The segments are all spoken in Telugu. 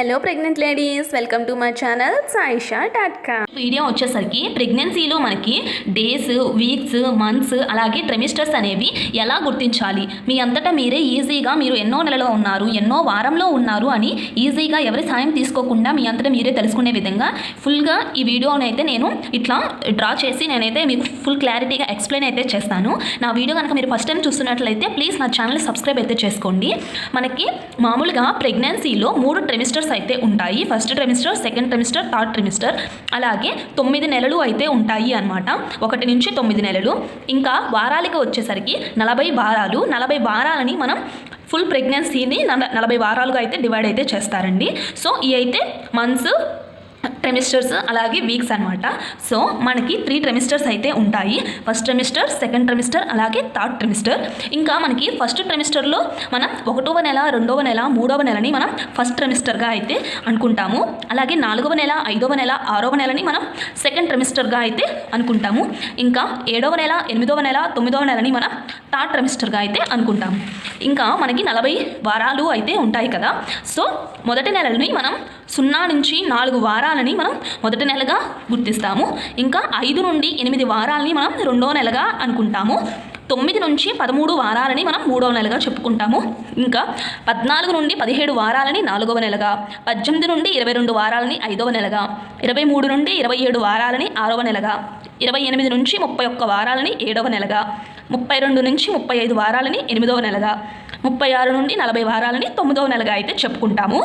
Hello pregnant ladies, welcome to my channel saisha.com. Video వచ్చేసరికి ప్రెగ్నెన్సీలో మనకి డేస్, వీక్స్, మంత్స్ అలాగే ట్రెమిస్టర్స్ అనేవి ఎలా గుర్తించాలి, మీ అంతటా మీరే ఈజీగా మీరు ఎన్నో నెలలో ఉన్నారు, ఎన్నో వారంలో ఉన్నారు అని ఈజీగా ఎవరి సాయం తీసుకోకుండా మీ అంతటా మీరే తెలుసుకునే విధంగా ఫుల్గా ఈ వీడియోని అయితే నేను ఇట్లా డ్రా చేసి నేనైతే మీకు ఫుల్ క్లారిటీగా ఎక్స్ప్లెయిన్ అయితే చేస్తాను. నా వీడియో కనుక మీరు ఫస్ట్ టైం చూస్తున్నట్లయితే ప్లీజ్ నా ఛానల్ సబ్స్క్రైబ్ అయితే చేసుకోండి. మనకి మామూలుగా ప్రెగ్నెన్సీలో 3 ట్రెమిస్టర్స్ అయితే ఉంటాయి. First trimester, second trimester, third trimester. అలాగే 9 నెలలు అయితే ఉంటాయి అన్నమాట. 1 నుంచి 9 నెలలు. ఇంకా వారాలకి వచ్చేసరికి 40 వారాలు. 40 వారాలని మనం ఫుల్ ప్రెగ్నెన్సీని 40 వారాలుగా అయితే డివైడ్ అయితే చేస్తారండి. సో ఇవి అయితే మంత్స్, ట్రెమిస్టర్స్ అలాగే వీక్స్ అనమాట. సో మనకి 3 ట్రెమిస్టర్స్ అయితే ఉంటాయి. ఫస్ట్ ట్రెమిస్టర్, సెకండ్ ట్రెమిస్టర్ అలాగే థర్డ్ ట్రెమిస్టర్. ఇంకా మనకి ఫస్ట్ ట్రెమిస్టర్లో మనం 1వ నెల, 2వ నెల, 3వ నెలని మనం ఫస్ట్ ట్రెమిస్టర్గా అయితే అనుకుంటాము. అలాగే 4వ నెల, 5వ నెల, 6వ నెలని మనం సెకండ్ ట్రెమిస్టర్గా అయితే అనుకుంటాము. ఇంకా 7వ నెల, 8వ నెల, 9వ నెలని మనం థర్డ్ ట్రెమిస్టర్గా అయితే అనుకుంటాము. ఇంకా మనకి 40 వారాలు అయితే ఉంటాయి కదా. సో మొదటి నెలని మనం 0 నుంచి 4 వారాలని మనం మొదటి నెలగా గుర్తిస్తాము. ఇంకా 5 నుండి 8 వారాలని మనం 2వ నెలగా అనుకుంటాము. 9 నుంచి 13 వారాలని మనం 3వ నెలగా చెప్పుకుంటాము. ఇంకా 14 నుండి 17 వారాలని 4వ నెలగా, 18 నుండి 22 వారాలని 5వ నెలగా, 23 నుండి 27 వారాలని 6వ నెలగా, 28 నుంచి 31 వారాలని 7వ నెలగా, 32 నుంచి 35 వారాలని 8వ నెలగా, 36 నుండి 40 వారాలని 9వ నెలగా అయితే చెప్పుకుంటాము.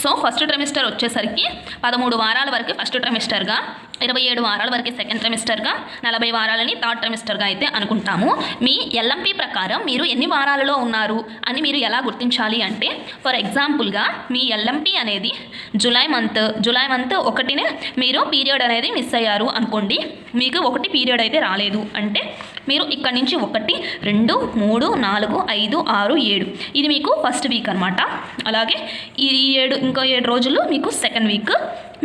సో ఫస్ట్ ట్రెమిస్టర్ వచ్చేసరికి 13 వారాల వరకు ఫస్ట్ ట్రెమిస్టర్గా, 27 వారాల వరకు సెకండ్ ట్రెమిస్టర్గా, 40 వారాలని థర్డ్ ట్రెమిస్టర్గా అయితే అనుకుంటాము. మీ ఎల్ఎంపి ప్రకారం మీరు ఎన్ని వారాలలో ఉన్నారు అని మీరు ఎలా గుర్తించాలి అంటే, ఫర్ ఎగ్జాంపుల్గా మీ ఎల్ఎంపి అనేది జూలై మంత్ 1నే మీరు పీరియడ్ అనేది మిస్ అయ్యారు అనుకోండి. మీకు 1 పీరియడ్ అయితే రాలేదు అంటే మీరు ఇక్కడి నుంచి 1, 2, 3, 4, 5, 6, 7 ఇది మీకు ఫస్ట్ వీక్ అనమాట. అలాగే ఈ 7 రోజులు మీకు సెకండ్ వీక్,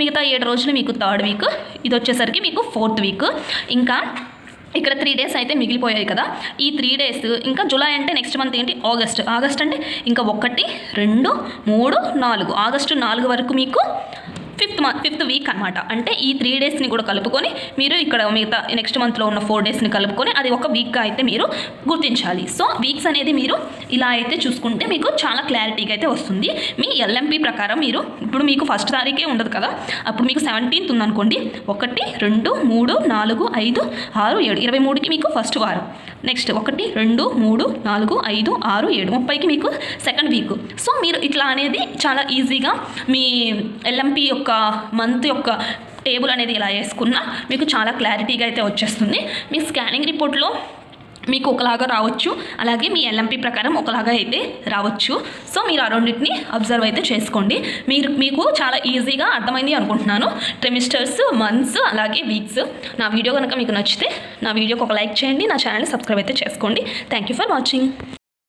మిగతా 7 రోజులు మీకు థర్డ్ వీక్, ఇది వచ్చేసరికి మీకు 4th వీక్. ఇంకా ఇక్కడ 3 డేస్ అయితే మిగిలిపోయాయి కదా. ఈ 3 డేస్ ఇంకా జూలై అంటే నెక్స్ట్ మంత్ ఏంటి, ఆగస్ట్ అంటే ఇంకా 1, 2, 3, 4 ఆగస్టు 4 వరకు మీకు ఫిఫ్త్ వీక్ అనమాట. అంటే ఈ 3 డేస్ని కూడా కలుపుకొని మీరు ఇక్కడ మిగతా నెక్స్ట్ మంత్లో ఉన్న 4 డేస్ని కలుపుకొని అది ఒక వీక్గా అయితే మీరు గుర్తించాలి. సో వీక్స్ అనేది మీరు ఇలా అయితే చూసుకుంటే మీకు చాలా క్లారిటీగా అయితే వస్తుంది. మీ ఎల్ఎంపి ప్రకారం మీరు ఇప్పుడు మీకు ఫస్ట్ తారీఖే ఉండదు కదా, అప్పుడు మీకు 17th ఉందనుకోండి. 1, 2, 3, 4, 5, 6, 7 23కి మీకు ఫస్ట్ వారం. నెక్స్ట్ 1, 2, 3, 4, 5, 6, 7 30కి మీకు సెకండ్ వీక్. సో మీరు ఇట్లా అనేది చాలా ఈజీగా మీ ఎల్ఎంపి యొక్క మంత్ యొక్క టేబుల్ అనేది ఇలా వేసుకున్నా మీకు చాలా క్లారిటీగా అయితే వచ్చేస్తుంది. మీ స్కానింగ్ రిపోర్ట్లో మీకు ఒకలాగా రావచ్చు, అలాగే మీ ఎల్ఎంపి ప్రకారం ఒకలాగా అయితే రావచ్చు. సో మీరు ఆ రెండింటిని అబ్జర్వ్ అయితే చేసుకోండి. మీకు చాలా ఈజీగా అర్థమైంది అనుకుంటున్నాను. ట్రెమిస్టర్స్, మంత్స్ అలాగే వీక్స్. నా వీడియో కనుక మీకు నచ్చితే నా వీడియోకి ఒక లైక్ చేయండి, నా ఛానల్ని సబ్స్క్రైబ్ అయితే చేసుకోండి. Thank you for watching.